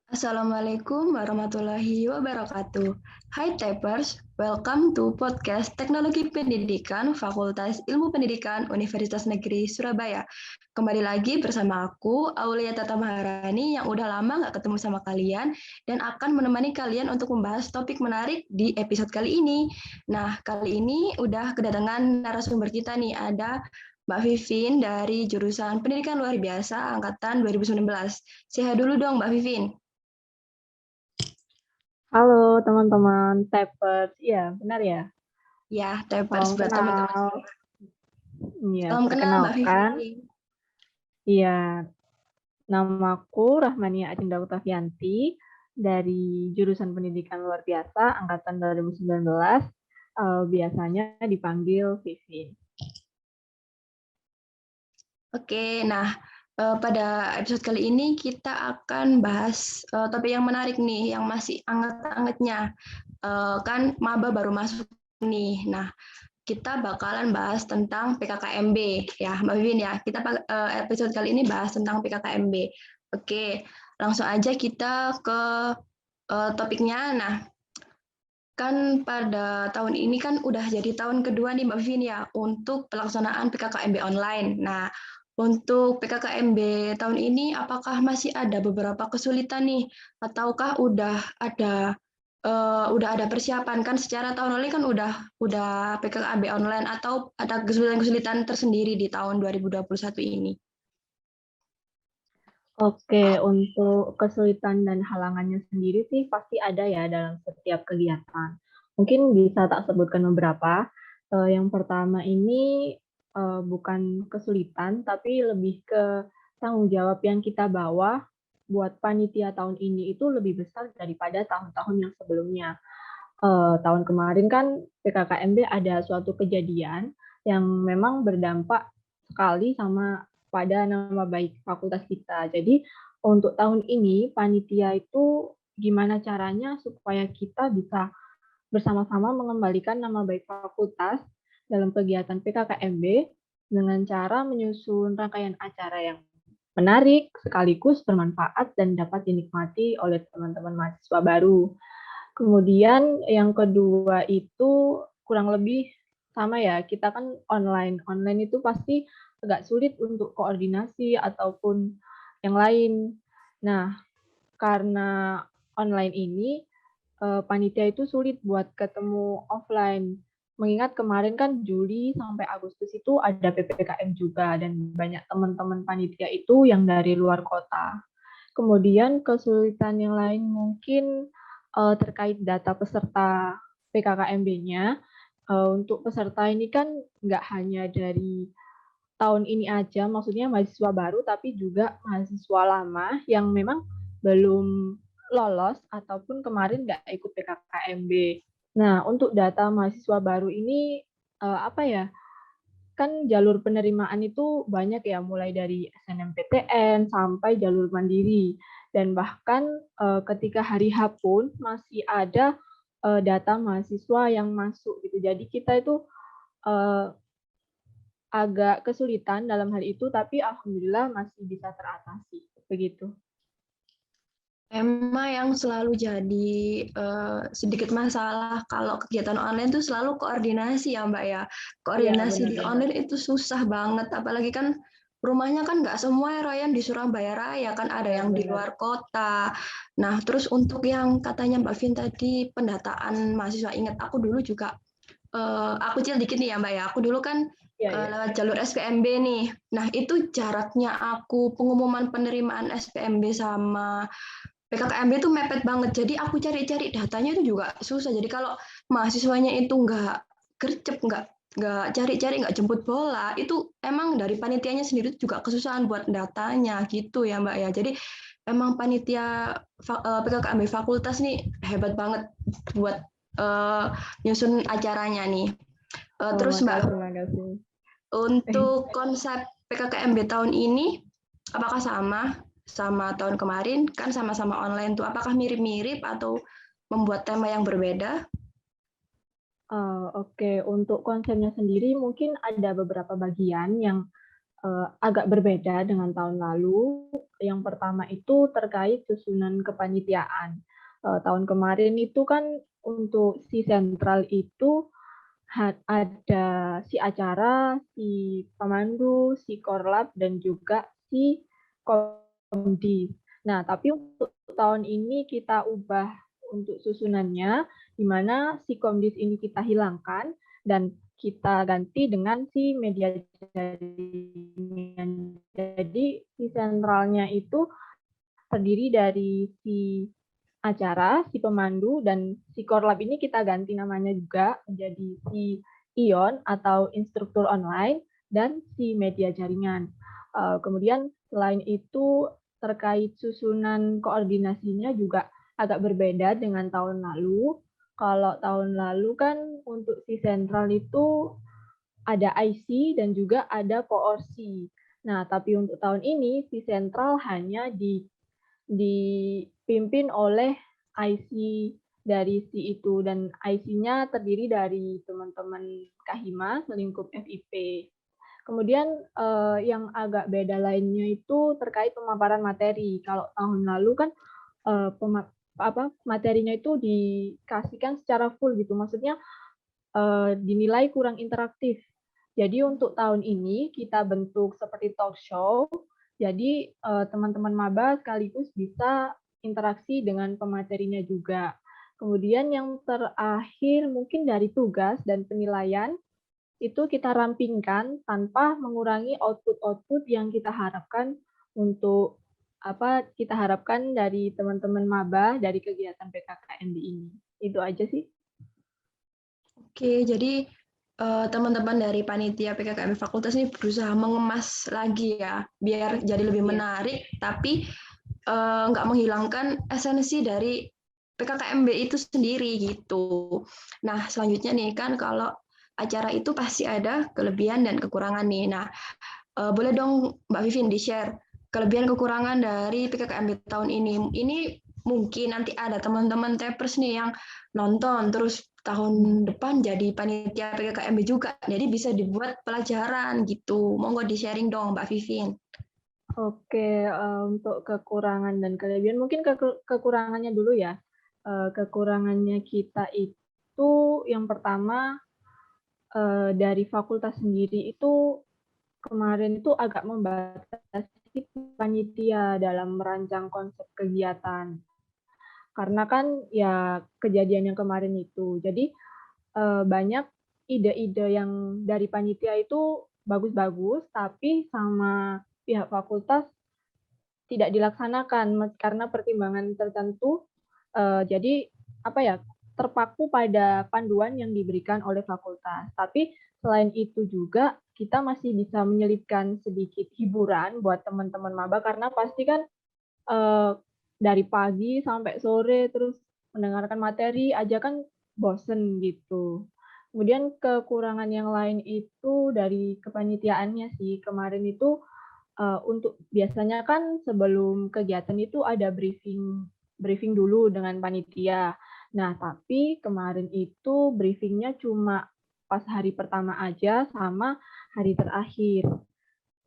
Assalamualaikum warahmatullahi wabarakatuh. Hai Tapers, welcome to podcast Teknologi Pendidikan Fakultas Ilmu Pendidikan Universitas Negeri Surabaya. Kembali lagi bersama aku, Aulia Tata Maharani, yang udah lama nggak ketemu sama kalian dan akan menemani kalian untuk membahas topik menarik di episode kali ini. Nah, kali ini udah kedatangan narasumber kita nih, ada Mbak Vivin dari jurusan Pendidikan Luar Biasa Angkatan 2019. Say hi dulu dong Mbak Vivin. Halo teman-teman Tapers, iya benar ya. Ya, Tapers Salam buat teman-teman kenal. semua. Iya, Salam kenal Mbak perkenalkan. Vivi. Iya, namaku Rahmania Acinda Oktavianti dari jurusan Pendidikan Luar Biasa angkatan 2019. Biasanya dipanggil Vivin. Oke, nah pada episode kali ini kita akan bahas topik yang menarik nih, yang masih anget-angetnya. Kan maba baru masuk nih. Nah, kita bakalan bahas tentang PKKMB ya, Mbak Vivin ya. Kita episode kali ini bahas tentang PKKMB. Oke, langsung aja kita ke topiknya. Nah, kan pada tahun ini kan udah jadi tahun kedua nih Mbak Vin ya untuk pelaksanaan PKKMB online. Nah, untuk PKKMB tahun ini apakah masih ada beberapa kesulitan nih ataukah udah ada persiapan kan secara tahun lalu kan udah PKKMB online atau ada kesulitan-kesulitan tersendiri di tahun 2021 ini? Oke, untuk kesulitan dan halangannya sendiri sih pasti ada ya dalam setiap kegiatan. Mungkin bisa tak sebutkan beberapa. Yang pertama ini bukan kesulitan, tapi lebih ke tanggung jawab yang kita bawa buat panitia tahun ini itu lebih besar daripada tahun-tahun yang sebelumnya. Tahun kemarin kan PKKMB ada suatu kejadian yang memang berdampak sekali sama pada nama baik fakultas kita. Jadi untuk tahun ini panitia itu gimana caranya supaya kita bisa bersama-sama mengembalikan nama baik fakultas dalam kegiatan PKKMB dengan cara menyusun rangkaian acara yang menarik, sekaligus bermanfaat dan dapat dinikmati oleh teman-teman mahasiswa baru. Kemudian yang kedua itu kurang lebih sama ya, kita kan online. Online itu pasti agak sulit untuk koordinasi ataupun yang lain. Nah, karena online ini, panitia itu sulit buat ketemu offline. Mengingat kemarin kan Juli sampai Agustus itu ada PPKM juga, dan banyak teman-teman panitia itu yang dari luar kota. Kemudian kesulitan yang lain mungkin terkait data peserta PKKMB-nya. Untuk peserta ini kan nggak hanya dari tahun ini aja, maksudnya mahasiswa baru, tapi juga mahasiswa lama yang memang belum lolos ataupun kemarin nggak ikut PKKMB. Nah, untuk data mahasiswa baru ini apa ya? Kan jalur penerimaan itu banyak ya, mulai dari SNMPTN sampai jalur mandiri. Dan bahkan ketika hari H pun masih ada data mahasiswa yang masuk gitu. Jadi kita itu uh, agak kesulitan dalam hal itu, tapi alhamdulillah masih bisa teratasi. Begitu. Tema yang selalu jadi sedikit masalah kalau kegiatan online itu selalu koordinasi ya Mbak ya. Iya, Koordinasi di benar-benar. online itu susah banget, apalagi kan rumahnya kan nggak semua ya Royan di Surabaya Raya, kan ada yang di Benar-benar. luar kota. Nah, terus untuk yang katanya Mbak Vin tadi pendataan mahasiswa, ingat aku dulu juga aku cil dikit nih ya Mbak ya. Aku dulu kan Iya, iya. lewat jalur SPMB nih. Nah, itu jaraknya aku pengumuman penerimaan SPMB sama PKKMB itu mepet banget. Jadi aku cari-cari datanya itu juga susah. Jadi kalau mahasiswanya itu nggak gercep, nggak cari-cari, nggak jemput bola, itu emang dari panitianya sendiri juga kesusahan buat datanya gitu ya Mbak ya. Jadi emang panitia PKKMB fakultas nih hebat banget buat nyusun acaranya nih. Oh, Terus Mbak, makasih, makasih. untuk konsep PKKMB tahun ini, apakah sama sama tahun kemarin? Kan sama-sama online tuh. Apakah mirip-mirip atau membuat tema yang berbeda? Oke, untuk konsepnya sendiri mungkin ada beberapa bagian yang agak berbeda dengan tahun lalu. Yang pertama itu terkait susunan kepanitiaan. Tahun kemarin itu kan untuk si sentral itu ada si acara, si pemandu, si korlap, dan juga si komdis. Nah, tapi untuk tahun ini kita ubah untuk susunannya, di mana si komdis ini kita hilangkan dan kita ganti dengan si media jaringan. Jadi si sentralnya itu terdiri dari si acara, si pemandu, dan si korlap ini kita ganti namanya juga menjadi si ION atau instruktur online, dan si media jaringan. Kemudian selain itu terkait susunan koordinasinya juga agak berbeda dengan tahun lalu. Kalau tahun lalu kan untuk si sentral itu ada IC dan juga ada koorsi. Nah, tapi untuk tahun ini si sentral hanya dipimpin oleh IC dari si itu, dan IC-nya terdiri dari teman-teman Kahima selingkup FIP. Kemudian yang agak beda lainnya itu terkait pemaparan materi. Kalau tahun lalu kan materinya itu dikasihkan secara full gitu, maksudnya dinilai kurang interaktif. Jadi untuk tahun ini kita bentuk seperti talk show. Jadi teman-teman maba sekaligus bisa interaksi dengan pematerinya juga. Kemudian yang terakhir mungkin dari tugas dan penilaian itu kita rampingkan tanpa mengurangi output-output yang kita harapkan untuk kita harapkan dari teman-teman maba dari kegiatan PKKMB ini. Itu aja sih. Oke, jadi teman-teman dari panitia PKKMB fakultas ini berusaha mengemas lagi ya, biar jadi lebih menarik, tapi nggak menghilangkan esensi dari PKKMB itu sendiri gitu. Nah, selanjutnya nih kan kalau acara itu pasti ada kelebihan dan kekurangan nih. Nah, boleh dong Mbak Vivin di-share kelebihan kekurangan dari PKKMB tahun ini. Ini mungkin nanti ada teman-teman Tepers nih yang nonton terus tahun depan jadi panitia PKKMB juga. Jadi bisa dibuat pelajaran gitu. Monggo di-sharing dong Mbak Vivin. Oke, untuk kekurangan dan kelebihan, mungkin kekurangannya dulu ya. Kekurangannya kita itu yang pertama, dari fakultas sendiri itu kemarin itu agak membatasi panitia dalam merancang konsep kegiatan. Karena kan ya kejadian yang kemarin itu. Jadi banyak ide-ide yang dari panitia itu bagus-bagus, tapi sama pihak fakultas tidak dilaksanakan karena pertimbangan tertentu. Jadi terpaku pada panduan yang diberikan oleh fakultas. Tapi selain itu juga kita masih bisa menyelipkan sedikit hiburan buat teman-teman maba, karena pasti kan dari pagi sampai sore terus mendengarkan materi aja kan bosen gitu. Kemudian kekurangan yang lain itu dari kepanitiaannya sih. Kemarin itu untuk biasanya kan sebelum kegiatan itu ada briefing dulu dengan panitia. Nah, tapi kemarin itu briefingnya cuma pas hari pertama aja sama hari terakhir.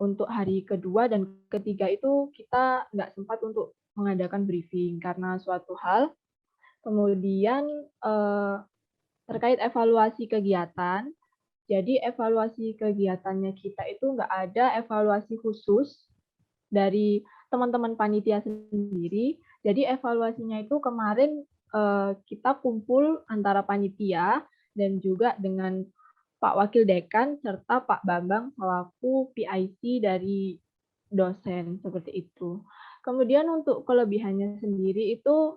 Untuk hari kedua dan ketiga itu kita nggak sempat untuk mengadakan briefing karena suatu hal. Kemudian terkait evaluasi kegiatan, jadi evaluasi kegiatannya kita itu nggak ada evaluasi khusus dari teman-teman panitia sendiri. Jadi evaluasinya itu kemarin kita kumpul antara panitia dan juga dengan Pak Wakil Dekan serta Pak Bambang selaku PIC dari dosen seperti itu. Kemudian untuk kelebihannya sendiri itu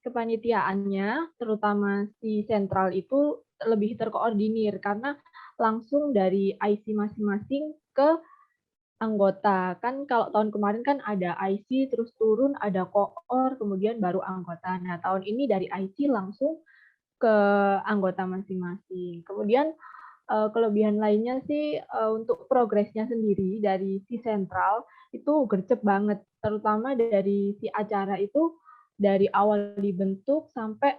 kepanitiaannya, terutama si sentral itu lebih terkoordinir karena langsung dari IC masing-masing ke anggota. Kan kalau tahun kemarin kan ada IC, terus turun ada koor, kemudian baru anggota. Nah, tahun ini dari IC langsung ke anggota masing-masing. Kemudian kelebihan lainnya sih untuk progresnya sendiri dari si sentral itu gercep banget, terutama dari si acara itu dari awal dibentuk sampai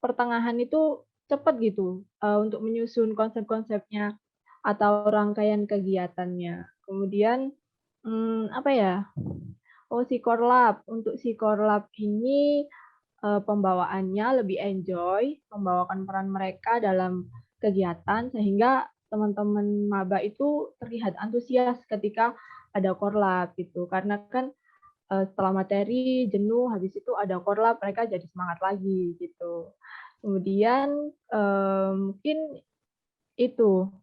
pertengahan itu cepet gitu untuk menyusun konsep-konsepnya. atau rangkaian kegiatannya. Kemudian, apa ya, Psikorlab. Untuk Psikorlab ini, pembawaannya lebih enjoy, membawakan peran mereka dalam kegiatan sehingga teman-teman maba itu terlihat antusias ketika ada korlab gitu. Karena kan, setelah materi jenuh, habis itu ada korlab, mereka jadi semangat lagi gitu. Kemudian, mungkin itu,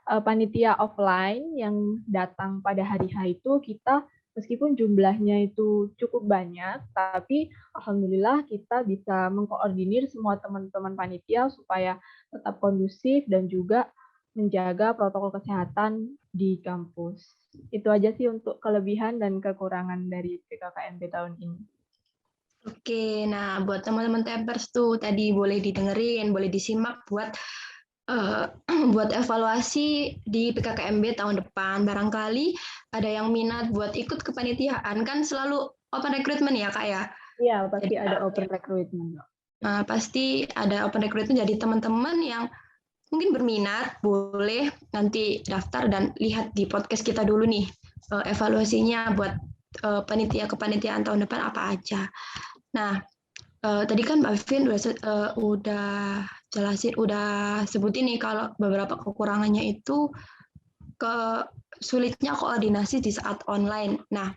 panitia offline yang datang pada hari H itu kita meskipun jumlahnya itu cukup banyak, tapi alhamdulillah kita bisa mengkoordinir semua teman-teman panitia supaya tetap kondusif dan juga menjaga protokol kesehatan di kampus. Itu aja sih untuk kelebihan dan kekurangan dari PKKMB tahun ini. Oke, nah buat teman-teman Tempers tuh tadi boleh didengerin, boleh disimak buat buat evaluasi di PKKMB tahun depan. Barangkali ada yang minat buat ikut kepanitiaan, kan selalu open recruitment ya Kak ya? Iya, pasti Jadi, ada open recruitment. pasti ada open recruitment, jadi teman-teman yang mungkin berminat boleh nanti daftar dan lihat di podcast kita dulu nih evaluasinya buat kepanitiaan tahun depan apa aja. Nah, tadi kan Mbak Vin udah jelasin, udah sebutin nih kalau beberapa kekurangannya itu sulitnya koordinasi di saat online. Nah,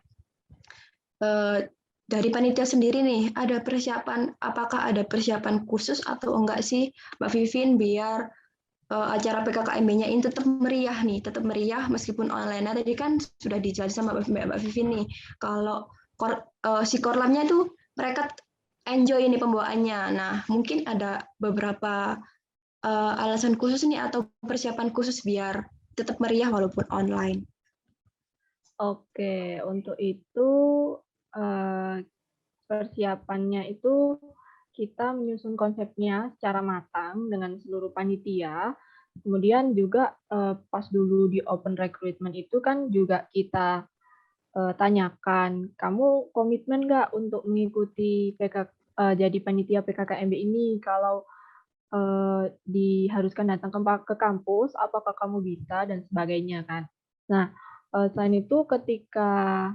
dari panitia sendiri nih, apakah ada persiapan khusus atau enggak sih Mbak Vivin biar acara PKKMB-nya ini tetap meriah meskipun online. Nah, tadi kan sudah dijelaskan sama Mbak Vivin nih, kalau si korlamnya tuh mereka enjoy ini pembawaannya. Nah, mungkin ada beberapa alasan khusus nih atau persiapan khusus biar tetap meriah walaupun online. Oke, untuk itu persiapannya itu kita menyusun konsepnya secara matang dengan seluruh panitia. Kemudian juga pas dulu di open recruitment itu kan juga kita tanyakan, kamu komitmen nggak untuk mengikuti jadi panitia PKKMB ini? Kalau diharuskan datang ke kampus, apakah kamu bisa dan sebagainya kan. Nah, selain itu ketika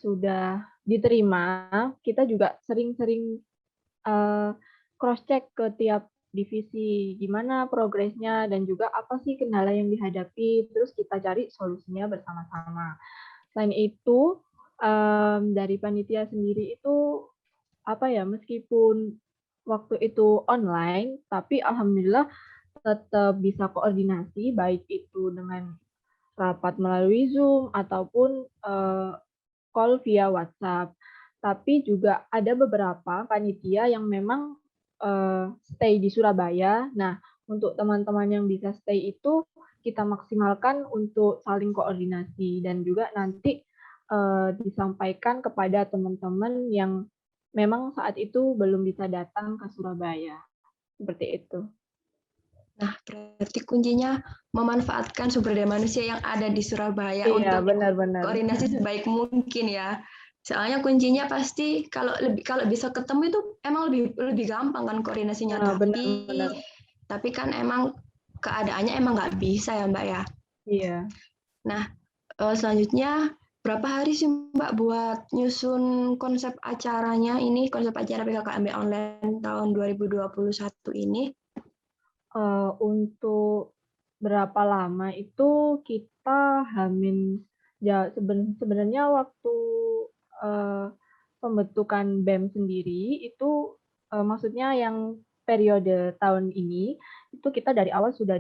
sudah diterima, kita juga sering-sering cross check ke tiap divisi, gimana progresnya dan juga apa sih kendala yang dihadapi, terus kita cari solusinya bersama-sama. Selain itu, dari panitia sendiri itu apa ya, meskipun waktu itu online, tapi alhamdulillah tetap bisa koordinasi, baik itu dengan rapat melalui Zoom ataupun call via WhatsApp. Tapi juga ada beberapa panitia yang memang stay di Surabaya. Nah, untuk teman-teman yang bisa stay itu kita maksimalkan untuk saling koordinasi dan juga nanti disampaikan kepada teman-teman yang memang saat itu belum bisa datang ke Surabaya. Seperti itu. Nah, berarti kuncinya memanfaatkan sumber daya manusia yang ada di Surabaya Iya, untuk benar-benar. koordinasi sebaik mungkin ya. Soalnya kuncinya pasti kalau bisa ketemu itu emang lebih gampang kan koordinasinya. Nah, benar-benar. Tapi kan emang keadaannya emang nggak bisa ya Mbak ya. Iya. Nah, selanjutnya berapa hari sih Mbak buat nyusun konsep acaranya ini, konsep acara PKKMB online tahun 2021 ini? Untuk berapa lama itu kita ya sebenarnya waktu pembentukan BEM sendiri itu maksudnya yang periode tahun ini itu kita dari awal sudah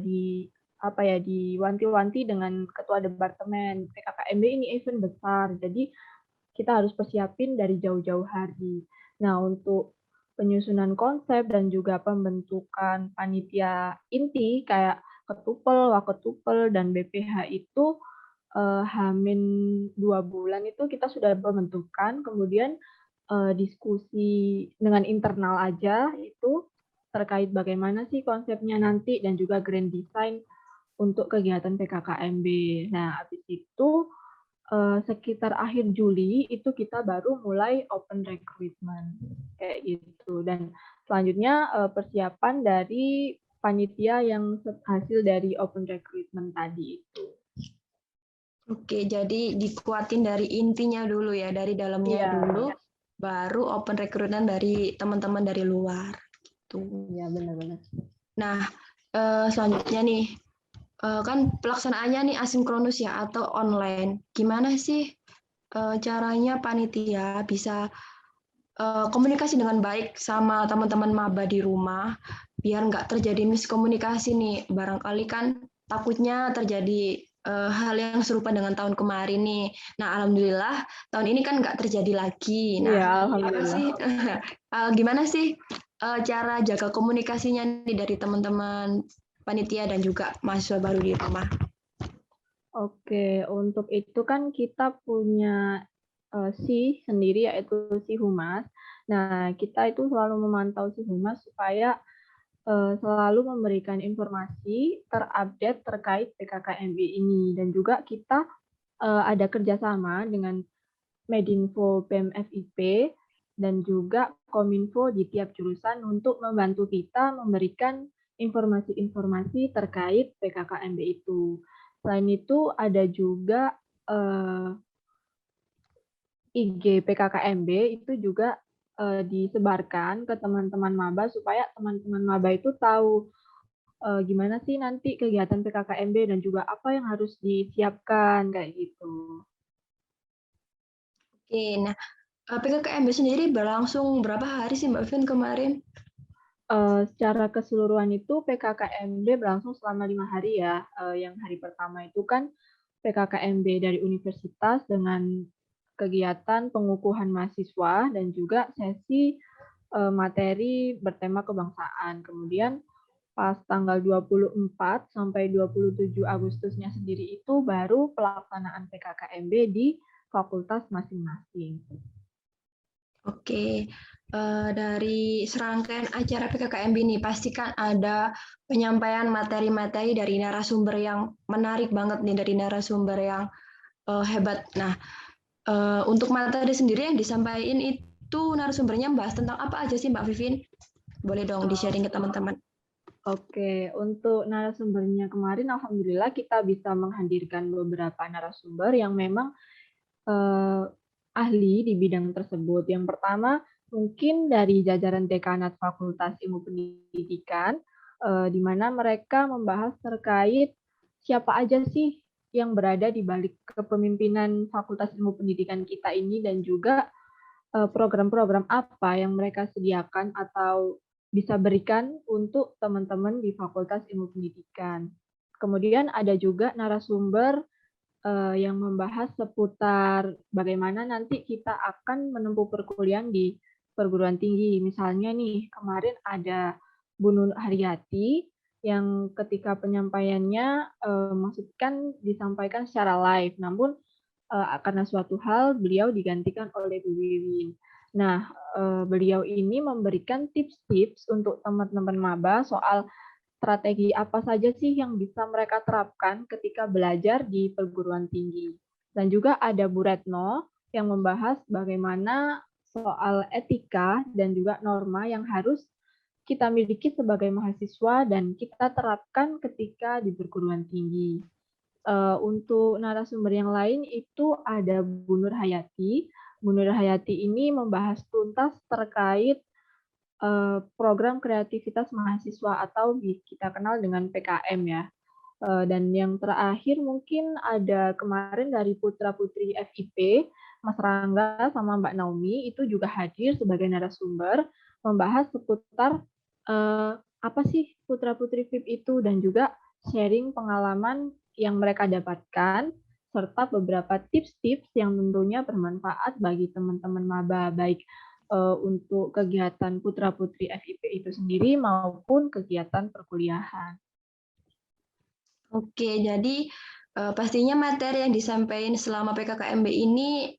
diwanti-wanti dengan ketua departemen PKKMB ini event besar, jadi kita harus persiapin dari jauh-jauh hari. Nah, untuk penyusunan konsep dan juga pembentukan panitia inti kayak ketupel, waketupel, dan BPH itu Hamin 2 bulan itu kita sudah pembentukan, kemudian diskusi dengan internal aja itu terkait bagaimana sih konsepnya nanti dan juga grand design untuk kegiatan PKKMB. Nah, habis itu sekitar akhir Juli itu kita baru mulai open recruitment kayak gitu. Dan selanjutnya persiapan dari panitia yang hasil dari open recruitment tadi itu. Oke, jadi dikuatin dari intinya dulu ya, dari dalamnya Iya, dulu, baru open recruitment dari teman-teman dari luar. Gitu. iya benar-benar. Nah, selanjutnya nih, kan pelaksanaannya nih asinkronus ya atau online. Gimana sih caranya panitia bisa komunikasi dengan baik sama teman-teman maba di rumah, biar nggak terjadi miskomunikasi nih. Barangkali kan takutnya terjadi hal yang serupa dengan tahun kemarin nih. Nah, alhamdulillah tahun ini kan nggak terjadi lagi. Iya, Nah, alhamdulillah. gimana sih cara jaga komunikasinya nih dari teman-teman panitia dan juga mahasiswa baru di rumah? Oke, untuk itu kan kita punya si sendiri yaitu si humas. Nah, kita itu selalu memantau si humas supaya selalu memberikan informasi terupdate terkait PKKMB ini dan juga kita ada kerjasama dengan Medinfo BEM-FIP dan juga Kominfo di tiap jurusan untuk membantu kita memberikan informasi-informasi terkait PKKMB itu. Selain itu ada juga IG PKKMB itu juga disebarkan ke teman-teman maba supaya teman-teman maba itu tahu gimana sih nanti kegiatan PKKMB dan juga apa yang harus disiapkan kayak gitu. Oke, nah PKKMB sendiri berlangsung berapa hari sih Mbak Vin kemarin? Secara keseluruhan itu PKKMB berlangsung selama 5 hari ya. Yang hari pertama itu kan PKKMB dari universitas dengan kegiatan pengukuhan mahasiswa dan juga sesi materi bertema kebangsaan. Kemudian pas tanggal 24 sampai 27 Agustusnya sendiri itu baru pelaksanaan PKKMB di fakultas masing-masing. Oke, dari serangkaian acara PKKMB ini pastikan ada penyampaian materi-materi dari narasumber yang menarik banget nih, dari narasumber yang hebat. Nah, untuk materi sendiri yang disampaikan itu narasumbernya bahas tentang apa aja sih Mbak Vivin? Boleh dong di-sharing ke teman-teman. Oke, untuk narasumbernya kemarin alhamdulillah kita bisa menghadirkan beberapa narasumber yang memang ahli di bidang tersebut. Yang pertama, mungkin dari jajaran dekanat Fakultas Ilmu Pendidikan, di mana mereka membahas terkait siapa aja sih yang berada di balik kepemimpinan Fakultas Ilmu Pendidikan kita ini dan juga program-program apa yang mereka sediakan atau bisa berikan untuk teman-teman di Fakultas Ilmu Pendidikan. Kemudian ada juga narasumber yang membahas seputar bagaimana nanti kita akan menempuh perkuliahan di perguruan tinggi. Misalnya nih, kemarin ada Bu Nun Haryati yang ketika penyampaiannya maksudkan disampaikan secara live, namun karena suatu hal beliau digantikan oleh Bu Wiwin. Nah, beliau ini memberikan tips-tips untuk teman-teman maba soal strategi apa saja sih yang bisa mereka terapkan ketika belajar di perguruan tinggi. Dan juga ada Bu Retno yang membahas bagaimana soal etika dan juga norma yang harus kita miliki sebagai mahasiswa dan kita terapkan ketika di perguruan tinggi. Untuk narasumber yang lain itu ada Bu Nur Hayati. Bu Nur Hayati ini membahas tuntas terkait program kreativitas mahasiswa atau kita kenal dengan PKM ya. Dan yang terakhir mungkin ada kemarin dari putra-putri FIP, Mas Rangga sama Mbak Naomi itu juga hadir sebagai narasumber membahas seputar apa sih putra-putri FIP itu dan juga sharing pengalaman yang mereka dapatkan serta beberapa tips-tips yang tentunya bermanfaat bagi teman-teman maba baik untuk kegiatan putra-putri FIP itu sendiri maupun kegiatan perkuliahan. Oke, jadi pastinya materi yang disampaikan selama PKKMB ini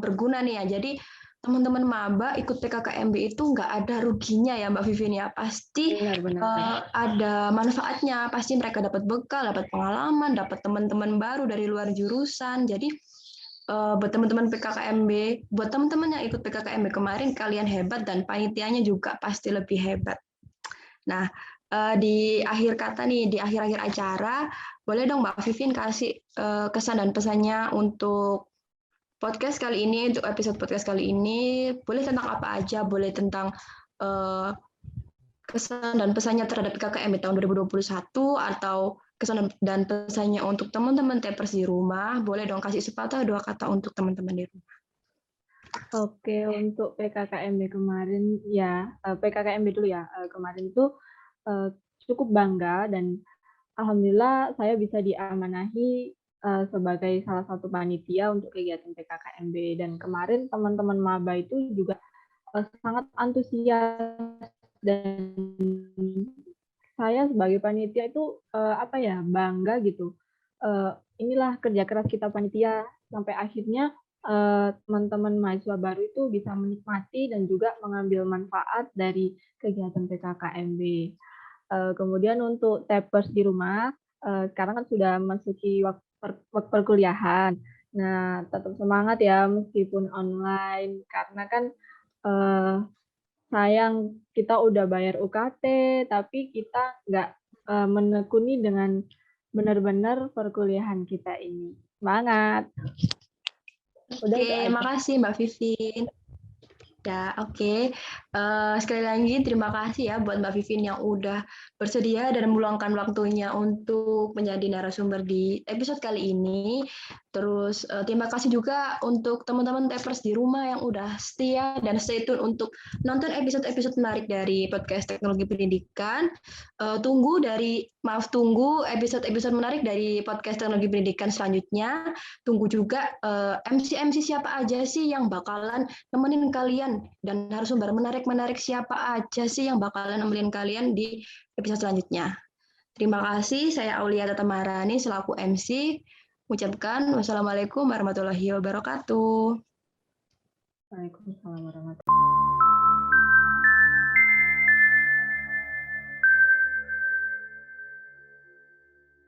berguna nih ya. Jadi teman-teman maba ikut PKKMB itu nggak ada ruginya ya Mbak Vivin ya. Pasti ada manfaatnya. Pasti mereka dapat bekal, dapat pengalaman, dapat teman-teman baru dari luar jurusan. Jadi buat teman-teman PKKMB, buat teman-teman yang ikut PKKMB kemarin, kalian hebat dan panitianya juga pasti lebih hebat. Nah, di akhir kata nih, di akhir-akhir acara, boleh dong Mbak Vivin kasih kesan dan pesannya untuk podcast kali ini, untuk episode podcast kali ini. Boleh tentang apa aja, boleh tentang kesan dan pesannya terhadap KKM di tahun 2021, atau kesan dan pesannya untuk teman-teman Tapers di rumah. Boleh dong kasih sepatah 2 kata untuk teman-teman di rumah. Oke, untuk PKKMB kemarin ya, PKKMB dulu ya, kemarin itu cukup bangga dan alhamdulillah saya bisa diamanahi sebagai salah satu panitia untuk kegiatan PKKMB, dan kemarin teman-teman maba itu juga sangat antusias, dan saya sebagai panitia itu apa ya, bangga gitu. Inilah kerja keras kita panitia sampai akhirnya teman-teman mahasiswa baru itu bisa menikmati dan juga mengambil manfaat dari kegiatan PKKMB. Kemudian untuk Tapers di rumah, sekarang kan sudah memasuki waktu perkuliahan. Nah, tetap semangat ya meskipun online, karena kan sayang kita udah bayar UKT, tapi kita nggak menekuni dengan benar-benar perkuliahan kita ini. Semangat! Udah itu Oke, aja. makasih Mbak Vivin. Ya, oke. Sekali lagi terima kasih ya buat Mbak Vivin yang udah bersedia dan meluangkan waktunya untuk menjadi narasumber di episode kali ini. Terus terima kasih juga untuk teman-teman Tapers di rumah yang udah setia dan stay tune untuk nonton episode-episode menarik dari podcast Teknologi Pendidikan. Tunggu episode-episode menarik dari podcast Teknologi Pendidikan selanjutnya. Tunggu juga MC-MC siapa aja sih yang bakalan nemenin kalian, dan narasumber menarik-menarik siapa aja sih yang bakalan nemenin kalian di episode selanjutnya. Terima kasih, saya Aulia Tatamarani selaku MC. Ucapkan wassalamualaikum warahmatullahi wabarakatuh. Waalaikumsalam warahmatullahi wabarakatuh.